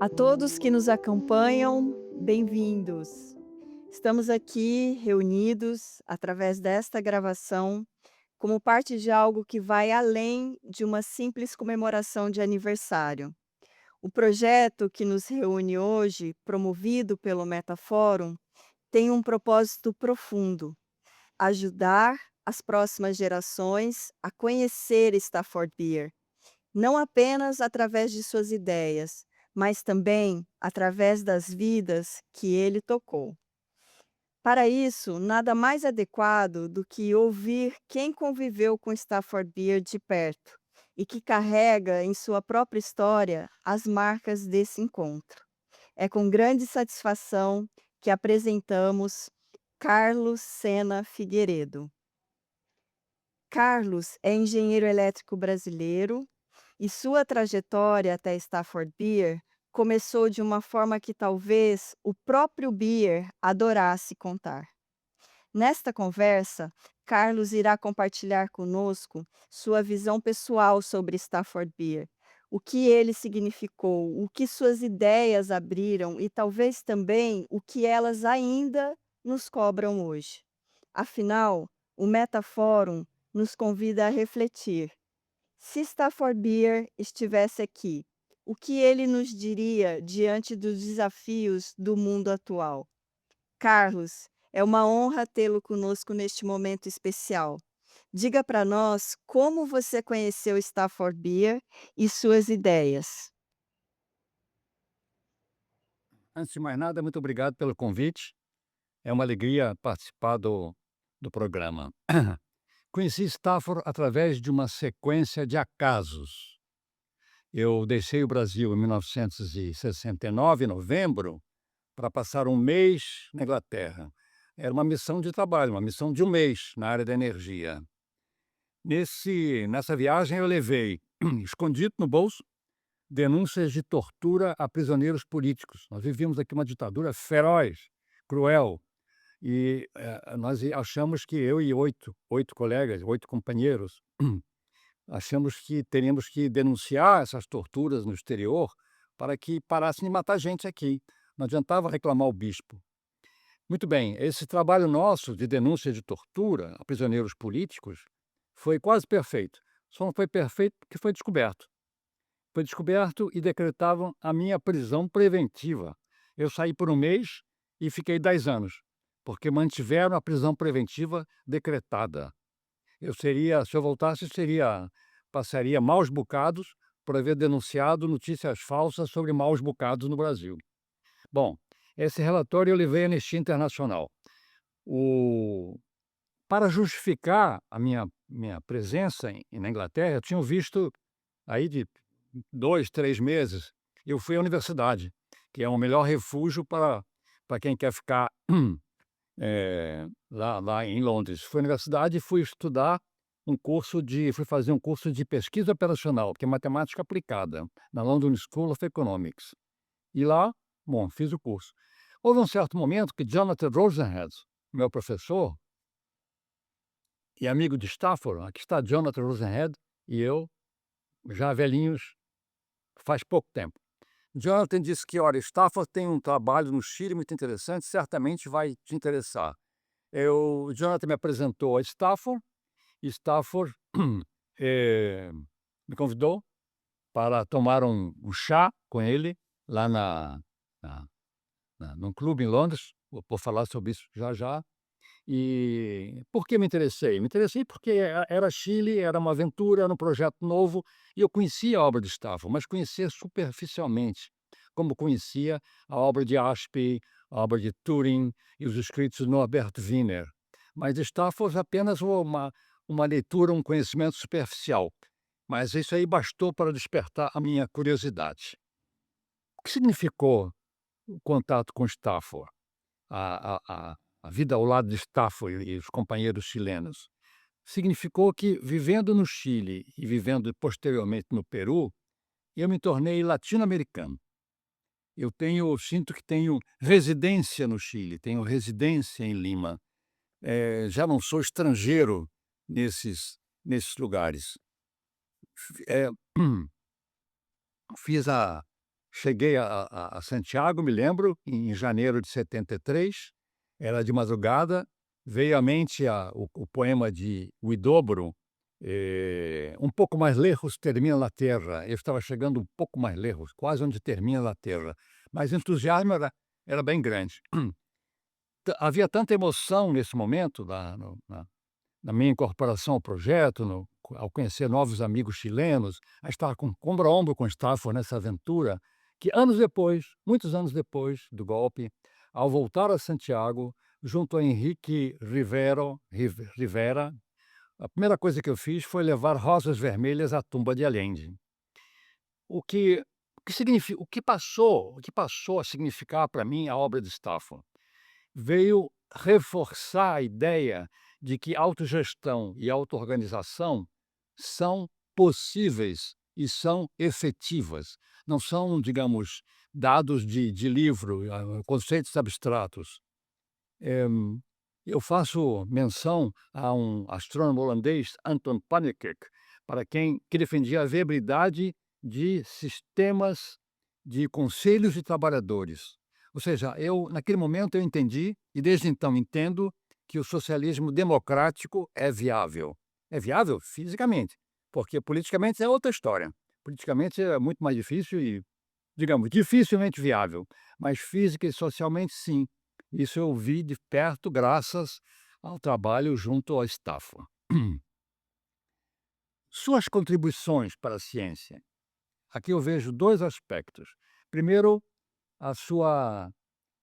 A todos que nos acompanham, bem-vindos. Estamos aqui reunidos através desta gravação como parte de algo que vai além de uma simples comemoração de aniversário. O projeto que nos reúne hoje, promovido pelo Metaforum, tem um propósito profundo: ajudar as próximas gerações a conhecer Stafford Beer, não apenas através de suas ideias, mas também através das vidas que ele tocou. Para isso, nada mais adequado do que ouvir quem conviveu com Stafford Beer de perto e que carrega em sua própria história as marcas desse encontro. É com grande satisfação que apresentamos Carlos Sena Figueiredo. Carlos é engenheiro elétrico brasileiro e sua trajetória até Stafford Beer começou de uma forma que talvez o próprio Beer adorasse contar. Nesta conversa, Carlos irá compartilhar conosco sua visão pessoal sobre Stafford Beer, o que ele significou, o que suas ideias abriram e talvez também o que elas ainda nos cobram hoje. Afinal, o Metaforum nos convida a refletir. Se Stafford Beer estivesse aqui, o que ele nos diria diante dos desafios do mundo atual? Carlos, é uma honra tê-lo conosco neste momento especial. Diga para nós como você conheceu Stafford Beer e suas ideias. Antes de mais nada, muito obrigado pelo convite. É uma alegria participar do programa. Conheci Stafford através de uma sequência de acasos. Eu deixei o Brasil em 1969, em novembro, para passar um mês na Inglaterra. Era uma missão de trabalho, uma missão de um mês na área da energia. Nessa viagem, eu levei, escondido no bolso, denúncias de tortura a prisioneiros políticos. Nós vivíamos aqui uma ditadura feroz, cruel. E, nós achamos que eu e oito colegas, 8 companheiros, achamos que teríamos que denunciar essas torturas no exterior para que parassem de matar gente aqui. Não adiantava reclamar o bispo. Muito bem, esse trabalho nosso de denúncia de tortura a prisioneiros políticos foi quase perfeito. Só não foi perfeito porque foi descoberto. Foi descoberto e decretavam a minha prisão preventiva. Eu saí por um mês e fiquei 10 anos, porque mantiveram a prisão preventiva decretada. Se eu voltasse, passaria maus bocados por haver denunciado notícias falsas sobre maus bocados no Brasil. Bom, esse relatório eu levei à Anistia Internacional. O Para justificar a minha presença na Inglaterra, eu tinha visto aí de 2, 3 meses, eu fui à universidade, que é o melhor refúgio para quem quer ficar, lá em Londres. Fui à universidade e fui fazer um curso de pesquisa operacional, que é matemática aplicada, na London School of Economics. E lá, bom, fiz o curso. Houve um certo momento que Jonathan Rosenhead, meu professor e amigo de Stafford, aqui está Jonathan Rosenhead e eu, já velhinhos, faz pouco tempo. Jonathan disse que, olha, Stafford tem um trabalho no Chile muito interessante, certamente vai te interessar. Jonathan me apresentou a Stafford, e Stafford eh, me convidou para tomar um chá com ele lá na, num clube em Londres. Vou falar sobre isso já já. E por que me interessei? Me interessei porque era Chile, era uma aventura, era um projeto novo, e eu conhecia a obra de Stafford, mas conhecia superficialmente, como conhecia a obra de Ashby, a obra de Turing e os escritos de Norbert Wiener. Mas de Stafford apenas uma leitura, um conhecimento superficial. Mas isso aí bastou para despertar a minha curiosidade. O que significou o contato com Stafford? A a a a vida ao lado de Stafford e os companheiros chilenos, significou que, vivendo no Chile e vivendo posteriormente no Peru, eu me tornei latino-americano. Sinto que tenho residência no Chile, tenho residência em Lima, já não sou estrangeiro nesses lugares. F eh, fiz a Cheguei a Santiago, me lembro, em janeiro de 73, era de madrugada, veio à mente o poema de Huidobro, "Um pouco mais lejos termina la terra". Eu estava chegando um pouco mais lejos, quase onde termina la terra, mas o entusiasmo era bem grande. Havia tanta emoção nesse momento na minha incorporação ao projeto, ao conhecer novos amigos chilenos, a estar ombro a ombro com o Stafford nessa aventura, que anos depois, muitos anos depois do golpe, ao voltar a Santiago, junto a Henrique Rivera, a primeira coisa que eu fiz foi levar rosas vermelhas à tumba de Allende. O que o que passou a significar para mim a obra de Stafford? Veio reforçar a ideia de que autogestão e autoorganização são possíveis e são efetivas. Não são, digamos, dados de livro, conceitos abstratos. Eh, eu faço menção a um astrônomo holandês, Anton Pannekoek, para quem que defendia a viabilidade de sistemas de conselhos de trabalhadores. Ou seja, eu naquele momento eu entendi, e desde então entendo, que o socialismo democrático é viável. É viável fisicamente, porque politicamente é outra história. Politicamente é muito mais difícil e, digamos, dificilmente viável, mas física e socialmente sim. Isso eu vi de perto graças ao trabalho junto ao Stafford. Suas contribuições para a ciência. Aqui eu vejo 2 aspectos. Primeiro, a sua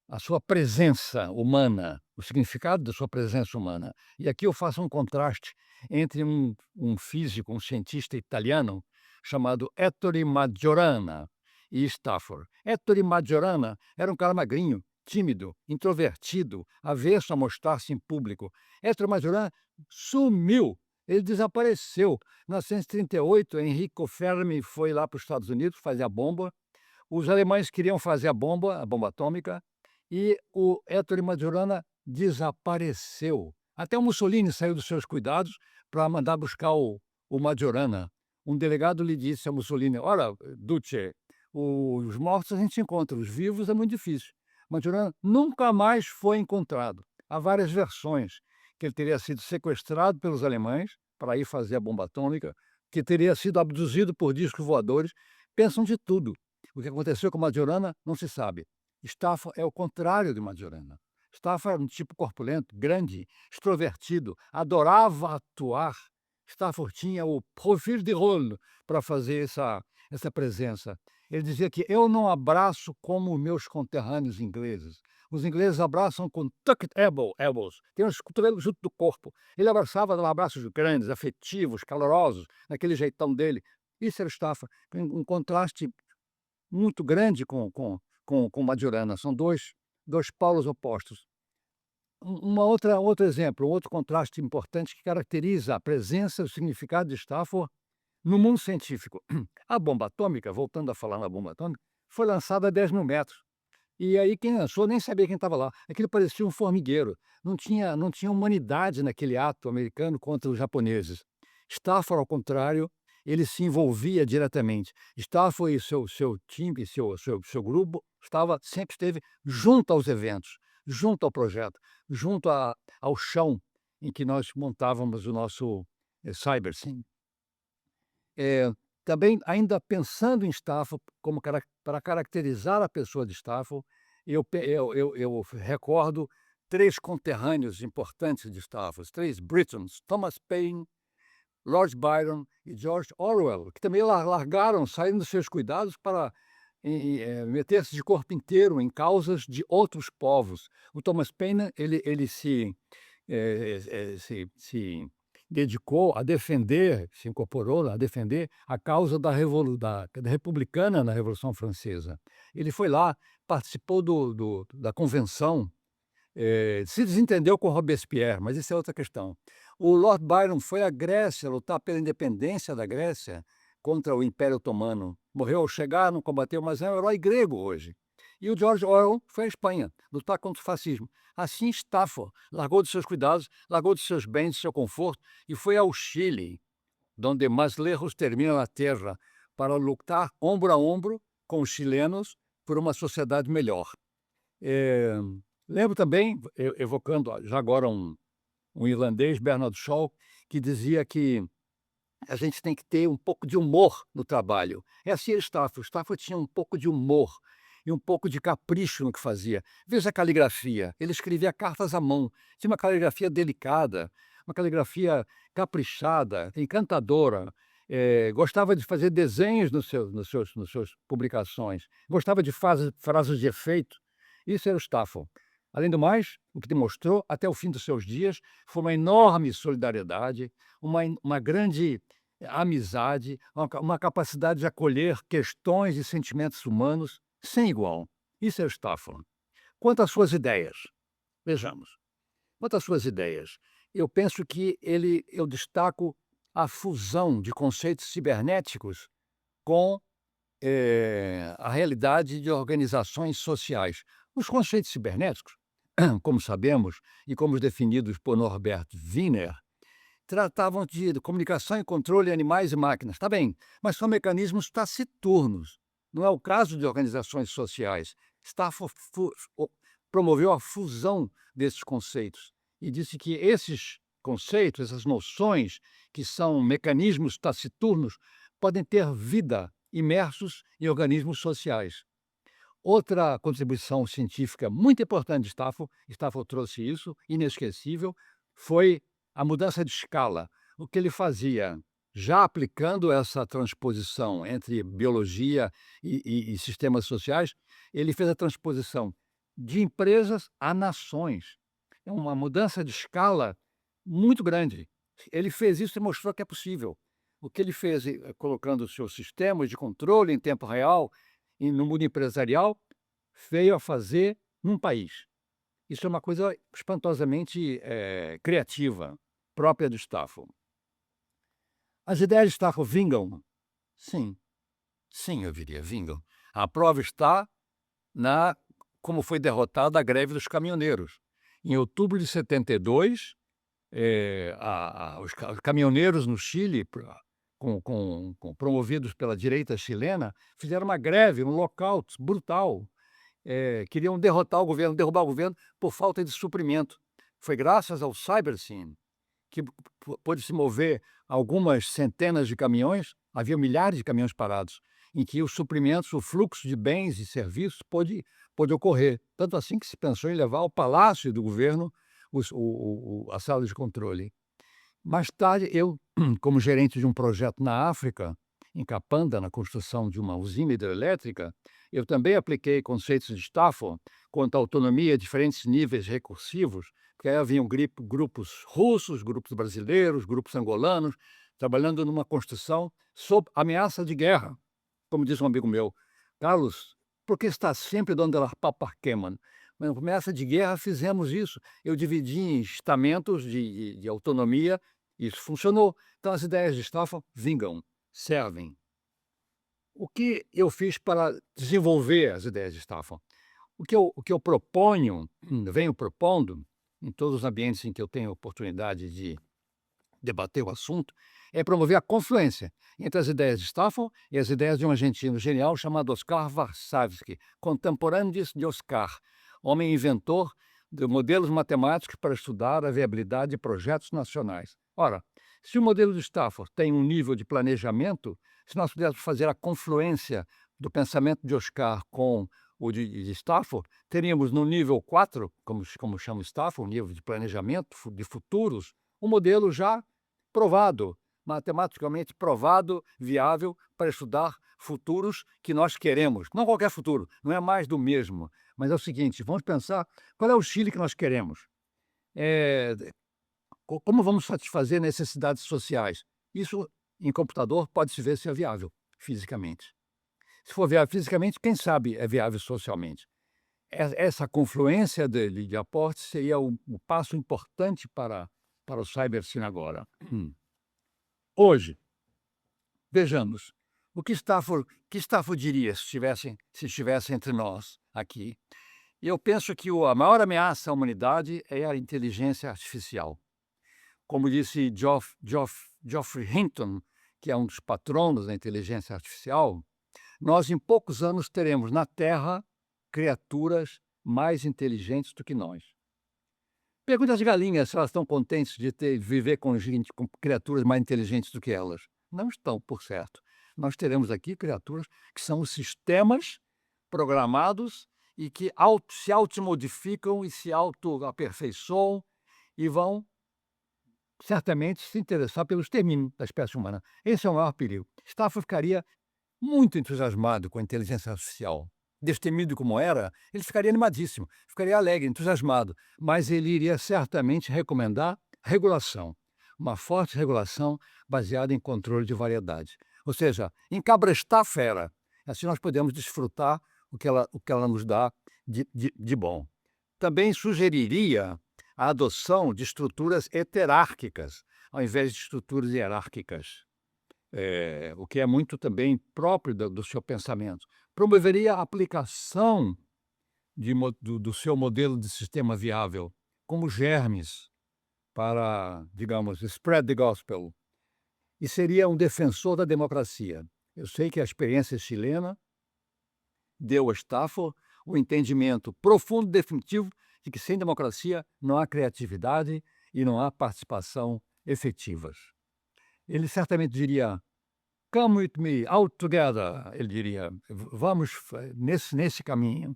a sua presença humana, o significado da sua presença humana. E aqui eu faço um contraste entre um físico, um cientista italiano chamado Ettore Majorana e Stafford. Ettore Majorana era um cara magrinho, tímido, introvertido, avesso a mostrar-se em público. Ettore Majorana sumiu, ele desapareceu. Em 1938, Enrico Fermi foi lá para os Estados Unidos fazer a bomba. Os alemães queriam fazer a bomba atômica, e o Ettore Majorana desapareceu. Até o Mussolini saiu dos seus cuidados para mandar buscar o Majorana. Um delegado lhe disse ao Mussolini: "Ora, Duce, os mortos a gente encontra, os vivos é muito difícil". Majorana nunca mais foi encontrado. Há várias versões, que ele teria sido sequestrado pelos alemães para ir fazer a bomba atômica, que teria sido abduzido por discos voadores. Pensam de tudo. O que aconteceu com Majorana não se sabe. Stafford é o contrário de Majorana. Stafford era um tipo corpulento, grande, extrovertido, adorava atuar. Stafford tinha o profil de rôle para fazer essa presença. Ele dizia que eu não abraço como meus conterrâneos ingleses. Os ingleses abraçam com tucked elbows, tem os cotovelos junto do corpo. Ele abraçava, dava abraços grandes, afetivos, calorosos, naquele jeitão dele. Isso era o Stafford, um contraste muito grande com Majorana, são dois polos opostos. Outro exemplo, um outro contraste importante que caracteriza a presença e o significado de Stafford no mundo científico. A bomba atômica, voltando a falar na bomba atômica, foi lançada a 10.000 metros, e aí quem lançou nem sabia quem estava lá. Aquilo parecia um formigueiro, não tinha humanidade naquele ato americano contra os japoneses. Stafford, ao contrário, ele se envolvia diretamente. Stafford e seu time, seu grupo, sempre esteve junto aos eventos, junto ao projeto, junto ao chão em que nós montávamos o nosso, CyberSyn. Também, ainda pensando em Stafford como para caracterizar a pessoa de Stafford, eu recordo 3 conterrâneos importantes de Stafford, 3 Britons: Thomas Paine, Lord Byron e George Orwell, que também largaram, saíram dos seus cuidados para meter-se de corpo inteiro em causas de outros povos. O Thomas Paine, ele se dedicou a defender, se incorporou a defender a causa da republicana na Revolução Francesa. Ele foi lá, participou da convenção, se desentendeu com Robespierre, mas isso é outra questão. O Lord Byron foi à Grécia lutar pela independência da Grécia contra o Império Otomano. Morreu ao chegar, não combateu, mas é um herói grego hoje. E o George Orwell foi à Espanha lutar contra o fascismo. Assim Stafford largou dos seus cuidados, largou dos seus bens, do seu conforto e foi ao Chile, donde más lejos termina la terra, para lutar ombro a ombro com os chilenos por uma sociedade melhor. Eh, Lembro também, evocando já agora um irlandês, Bernard Shaw, que dizia que a gente tem que ter um pouco de humor no trabalho. É assim o Stafford. O Stafford tinha um pouco de humor e um pouco de capricho no que fazia. Veja a caligrafia, ele escrevia cartas à mão, tinha uma caligrafia delicada, uma caligrafia caprichada, encantadora. Gostava de fazer desenhos nos seus publicações, gostava de frases de efeito. Isso era o Stafford. Além do mais, o que demonstrou até o fim dos seus dias foi uma enorme solidariedade, uma grande amizade, uma capacidade de acolher questões e sentimentos humanos sem igual. Isso é o Stafford. Quanto às suas ideias, vejamos. Quanto às suas ideias, eu penso que eu destaco a fusão de conceitos cibernéticos com a realidade de organizações sociais. Os conceitos cibernéticos, como sabemos e como definidos por Norbert Wiener, tratavam de comunicação e controle de animais e máquinas. Está bem, mas são mecanismos taciturnos. Não é o caso de organizações sociais. Stafford promoveu a fusão desses conceitos e disse que esses conceitos, essas noções, que são mecanismos taciturnos, podem ter vida imersos em organismos sociais. Outra contribuição científica muito importante de Stafford trouxe isso, inesquecível, foi a mudança de escala. O que ele fazia, já aplicando essa transposição entre biologia e sistemas sociais, ele fez a transposição de empresas a nações. É uma mudança de escala muito grande. Ele fez isso e mostrou que é possível. O que ele fez, colocando os seus sistemas de controle em tempo real e no mundo empresarial, veio a fazer num país. Isso é uma coisa espantosamente, criativa, própria do Stafford. As ideias de Stafford vingam? Sim, sim, eu diria, vingam. A prova está na como foi derrotada a greve dos caminhoneiros. Em outubro de 72, os caminhoneiros no Chile, promovidos pela direita chilena, fizeram uma greve, um lockout brutal. Queriam derrubar o governo por falta de suprimento. Foi graças ao Cybersyn que pôde se mover algumas centenas de caminhões, havia milhares de caminhões parados, em que os suprimentos, o fluxo de bens e serviços pôde ocorrer. Tanto assim que se pensou em levar ao palácio do governo a sala de controle. Mais tarde, eu, como gerente de um projeto na África, em Capanda, na construção de uma usina hidrelétrica, eu também apliquei conceitos de Stafford quanto à autonomia a diferentes níveis recursivos, porque aí haviam grupos russos, grupos brasileiros, grupos angolanos, trabalhando numa construção sob ameaça de guerra. Como diz um amigo meu: "Carlos, por que está sempre donde las papas queman?" Mas na ameaça de guerra fizemos isso. Eu dividi em estamentos de autonomia, isso funcionou. Então as ideias de Stafford vingam, servem. O que eu fiz para desenvolver as ideias de Stafford? O que eu proponho, venho propondo, em todos os ambientes em que eu tenho oportunidade de debater o assunto, é promover a confluência entre as ideias de Stafford e as ideias de um argentino genial chamado Oscar Varsavsky, contemporâneos de Oscar, homem inventor de modelos matemáticos para estudar a viabilidade de projetos nacionais. Ora, se o modelo de Stafford tem um nível de planejamento, se nós pudermos fazer a confluência do pensamento de Oscar com o de Stafford, teríamos no nível 4, como chama Stafford, um nível de planejamento de futuros, um modelo já provado, matematicamente provado, viável para estudar futuros que nós queremos. Não qualquer futuro, não é mais do mesmo, mas é o seguinte: vamos pensar qual é o Chile que nós queremos. Como vamos satisfazer necessidades sociais? Isso em computador pode-se ver se é viável fisicamente. Se for viável fisicamente, quem sabe é viável socialmente. Essa confluência de aportes seria o passo importante para o Cybersyn agora. Hoje, vejamos, que Stafford diria se estivesse entre nós aqui? Eu penso que a maior ameaça à humanidade é a inteligência artificial. Como disse Geoffrey Hinton, que é um dos patronos da inteligência artificial, nós em poucos anos teremos na Terra criaturas mais inteligentes do que nós. Pergunte às galinhas se elas estão contentes de viver com criaturas mais inteligentes do que elas. Não estão, por certo. Nós teremos aqui criaturas que são os sistemas programados e que se automodificam e se autoaperfeiçoam e vão certamente se interessar pelo extermínio da espécie humana. Esse é o maior perigo. Stafford ficaria muito entusiasmado com a inteligência artificial. Destemido como era, ele ficaria animadíssimo, ficaria alegre, entusiasmado, mas ele iria certamente recomendar regulação, uma forte regulação baseada em controle de variedade. Ou seja, encabrestar a fera. Assim nós podemos desfrutar o que ela nos dá de bom. Também sugeriria a adoção de estruturas heterárquicas, ao invés de estruturas hierárquicas. O que é muito também próprio do seu pensamento. Promoveria a aplicação do seu modelo de sistema viável como germes para, digamos, spread the gospel, e seria um defensor da democracia. Eu sei que a experiência chilena deu a Stafford o entendimento profundo e definitivo de que sem democracia não há criatividade e não há participação efetivas. Ele certamente diria: "Come with me, out together", ele diria, "vamos nesse caminho".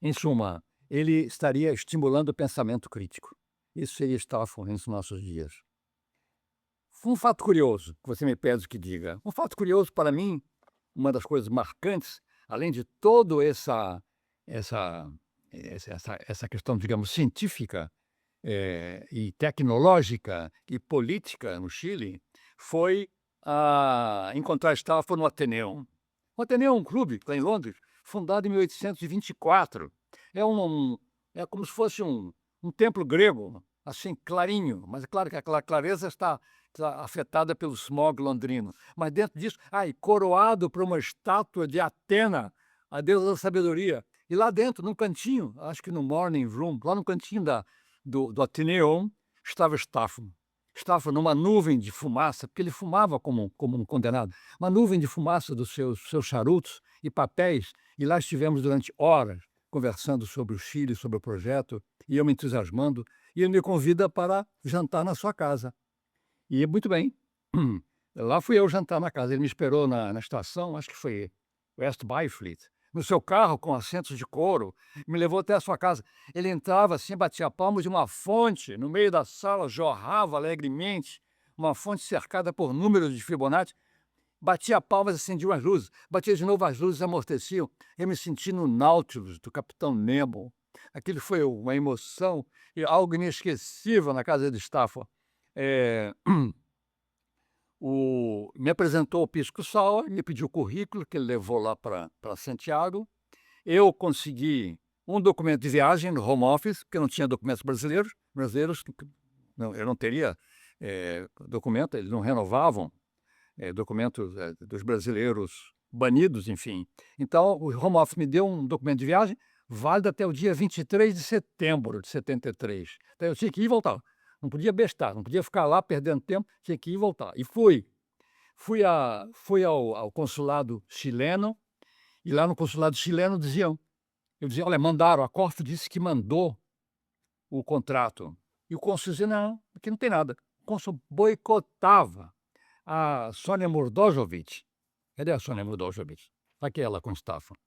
Em suma, ele estaria estimulando o pensamento crítico. Isso seria Stafford nos nossos dias. Um fato curioso, que você me pede que diga. Um fato curioso para mim, uma das coisas marcantes, além de toda essa essa questão, digamos, científica, e tecnológica e política no Chile, foi encontrar Stafford no Atheneum. O Atheneum é um clube lá em Londres, fundado em 1824. É é como se fosse um templo grego, assim, clarinho, mas é claro que aquela clareza está afetada pelo smog londrino. Mas dentro disso, e coroado por uma estátua de Atena, a deusa da sabedoria. E lá dentro, num cantinho, acho que no Morning Room, lá no cantinho do Atheneum, estava Stafford. Stafford numa nuvem de fumaça, porque ele fumava como um condenado, uma nuvem de fumaça dos seus charutos e papéis, e lá estivemos durante horas conversando sobre o Chile, sobre o projeto, e eu me entusiasmando, e ele me convida para jantar na sua casa. E muito bem, lá fui eu jantar na casa, ele me esperou na estação, acho que foi West Byfleet, no seu carro com assentos de couro, me levou até a sua casa. Ele entrava assim, batia palmas de uma fonte, no meio da sala jorrava alegremente, uma fonte cercada por números de Fibonacci, batia palmas, acendia as luzes, batia de novo as luzes, amorteciam. Eu me senti no Nautilus, do Capitão Nemo. Aquilo foi uma emoção e algo inesquecível na casa de Stafford. Eh, me apresentou o Pisco Sour, me pediu o currículo, que ele levou lá para Santiago. Eu consegui um documento de viagem no home office, porque não tinha documentos brasileiros não, eu não teria, documento, eles não renovavam, documentos, dos brasileiros banidos, enfim. Então o home office me deu um documento de viagem válido até o dia 23 de setembro de 73. Então eu tinha que ir e voltar, não podia bestar, não podia ficar lá perdendo tempo, tinha que ir e voltar. E fui. Fui ao consulado chileno, e lá no consulado chileno eu dizia: "Olha, mandaram, a Corte disse que mandou o contrato". E o cônsul dizia: "Não, aqui não tem nada". O cônsul boicotava a Sônia Murdojovic. Cadê a Sônia Murdojovic? Está aqui ela com o Stafford.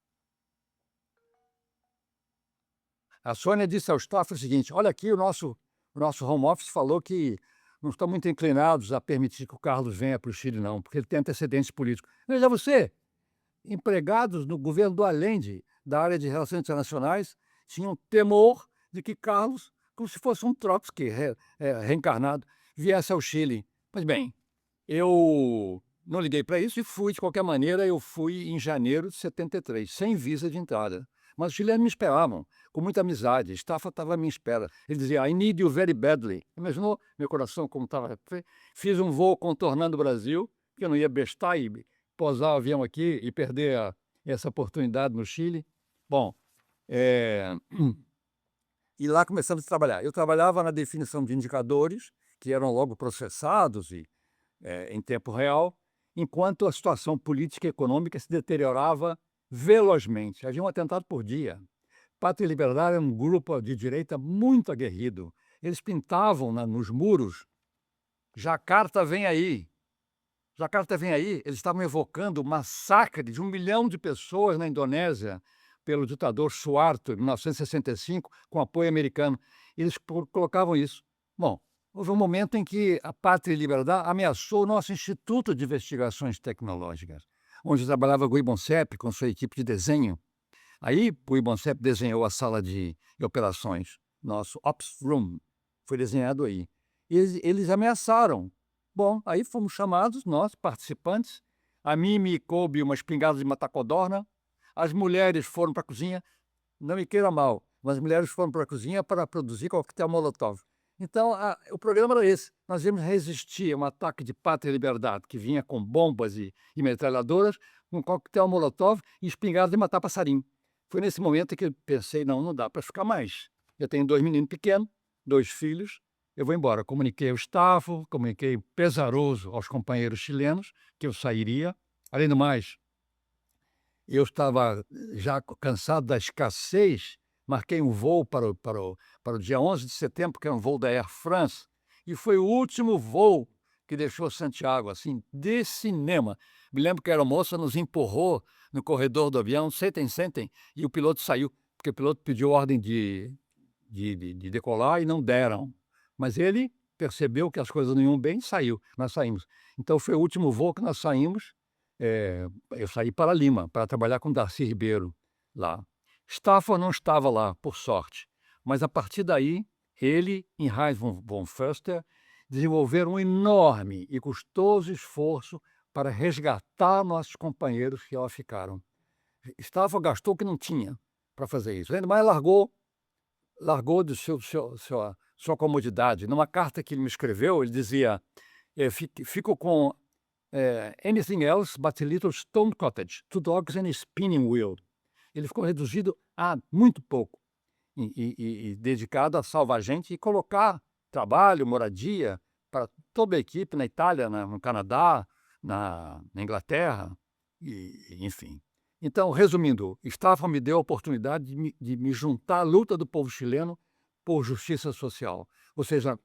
A Sônia disse ao Stafford o seguinte: "Olha aqui, o nosso home office falou que não estão muito inclinados a permitir que o Carlos venha para o Chile não, porque ele tem antecedentes políticos". Veja você, empregados no governo do Allende, da área de relações internacionais, tinham temor de que Carlos, como se fosse um Trotsky reencarnado, viesse ao Chile. Pois bem, eu não liguei para isso e fui de qualquer maneira. Eu fui em janeiro de 73, sem visa de entrada. Mas os chilenos me esperavam, com muita amizade. Stafford estava à minha espera. Ele dizia: "I need you very badly". Imaginou meu coração como estava? Fiz um voo contornando o Brasil, porque eu não ia bestar e pousar o avião aqui e perder essa oportunidade no Chile. Bom, eh, e lá começamos a trabalhar. Eu trabalhava na definição de indicadores, que eram logo processados e em tempo real, enquanto a situação política e econômica se deteriorava velozmente. Havia um atentado por dia. Pátria e Liberdade era um grupo de direita muito aguerrido. Eles pintavam nos muros: "Jacarta vem aí, Jacarta vem aí". Eles estavam evocando o massacre de 1 milhão de pessoas na Indonésia pelo ditador Suharto, em 1965, com apoio americano. Eles colocavam isso. Bom, houve um momento em que a Pátria e Liberdade ameaçou o nosso Instituto de Investigações Tecnológicas, onde trabalhava Guy Bonsep com sua equipe de desenho. Aí, o Ibonsep desenhou a sala de operações, nosso Ops Room, foi desenhado aí. E eles ameaçaram. Bom, aí fomos chamados, nós, participantes, a mim me coube uma espingarda de matar codorna, as mulheres foram para a cozinha, não me queira mal, mas as mulheres foram para a cozinha para produzir coquetel molotov. Então, o programa era esse, nós íamos resistir a um ataque de Pátria e Liberdade, que vinha com bombas e metralhadoras, com coquetel molotov e espingarda de matar passarinho. Foi nesse momento que eu pensei: "Não, não dá para ficar mais. Eu tenho 2 meninos pequenos, 2 filhos, eu vou embora". Comuniquei ao Staff, comuniquei pesaroso aos companheiros chilenos que eu sairia. Além do mais, eu estava já cansado da escassez, marquei um voo para o dia 11 de setembro, que é um voo da Air France, e foi o último voo que deixou Santiago, assim, de cinema. Me lembro que a aeromoça nos empurrou no corredor do avião: "Sentem, sentem", e o piloto saiu, porque o piloto pediu ordem de decolar e não deram. Mas ele percebeu que as coisas não iam bem e saiu, nós saímos. Então foi o último voo que nós saímos, eu saí para Lima, para trabalhar com Darcy Ribeiro, lá. Stafford não estava lá, por sorte, mas a partir daí, ele e Heinz von Förster desenvolveram um enorme e custoso esforço para resgatar nossos companheiros que lá ficaram. Stafford gastou o que não tinha para fazer isso, ainda mais largou de sua comodidade. Numa carta que ele me escreveu, ele dizia: Fico com anything else but a little stone cottage, 2 dogs and a spinning wheel". Ele ficou reduzido a muito pouco e dedicado a salvar gente e colocar trabalho, moradia para toda a equipe na Itália, no Canadá, na Inglaterra, enfim. Então, resumindo, Stafford me deu a oportunidade de me juntar à luta do povo chileno por justiça social, ou seja,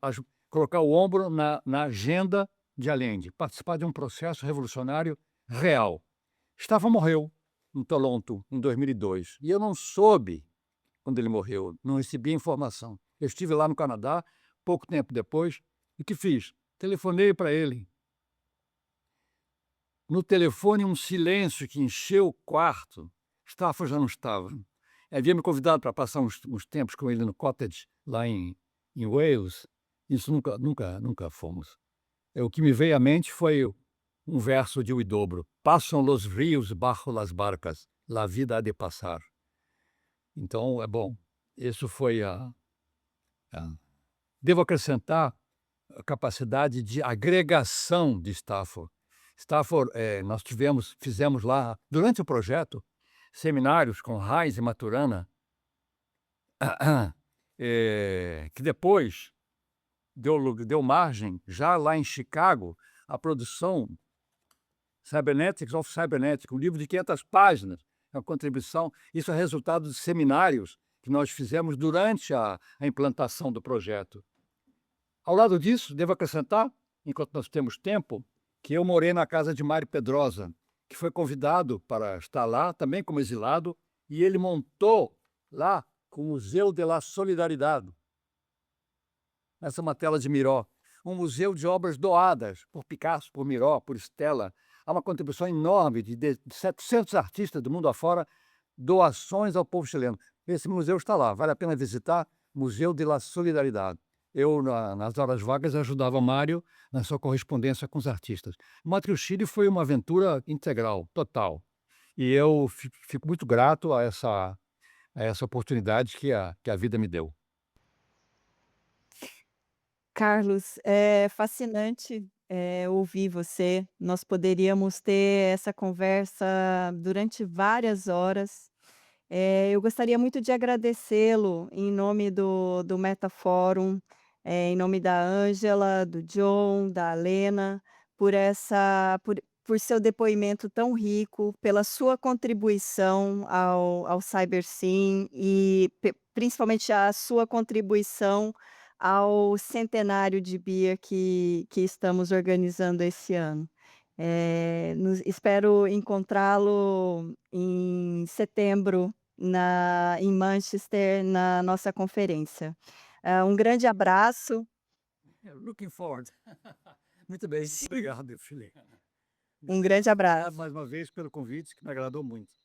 colocar o ombro na agenda de Allende, participar de um processo revolucionário real. Stafford morreu em Toronto em 2002 e eu não soube quando ele morreu, não recebi informação. Eu estive lá no Canadá pouco tempo depois e o que fiz? Telefonei para ele. No telefone, um silêncio que encheu o quarto. Stafford já não estava. Havia me convidado para passar uns tempos com ele no cottage lá em Wales. Isso nunca fomos. O que me veio à mente foi um verso de Huidobro: "Passam los rios bajo las barcas, la vida há de passar". Então, é bom, isso foi a devo acrescentar a capacidade de agregação de Stafford. Stafford, nós fizemos lá, durante o projeto, seminários com Reis e Maturana, que depois deu margem, já lá em Chicago, à produção Cybernetics of Cybernetics, um livro de 500 páginas, uma contribuição. Isso é resultado de seminários que nós fizemos durante a implantação do projeto. Ao lado disso, devo acrescentar, enquanto nós temos tempo, que eu morei na casa de Mário Pedrosa, que foi convidado para estar lá, também como exilado, e ele montou lá o Museu de la Solidariedade. Essa é uma tela de Miró, um museu de obras doadas por Picasso, por Miró, por Stella. Há uma contribuição enorme de 700 artistas do mundo afora, doações ao povo chileno. Esse museu está lá, vale a pena visitar, Museu de la Solidariedade. Eu, nas horas vagas, ajudava Mário na sua correspondência com os artistas. O Chile foi uma aventura integral, total. E eu fico muito grato a essa oportunidade que a vida me deu. Carlos, é fascinante, ouvir você. Nós poderíamos ter essa conversa durante várias horas. Eu gostaria muito de agradecê-lo em nome do Metaforum, em nome da Ângela, do John, da Lena, por por seu depoimento tão rico, pela sua contribuição ao CyberSim e principalmente a sua contribuição ao centenário de Bia que estamos organizando esse ano. Espero encontrá-lo em setembro em Manchester, na nossa conferência. Um grande abraço, Yeah, looking forward. Muito bem, obrigado, Shirley. um grande Obrigado abraço. mais uma vez pelo convite, que me agradou muito.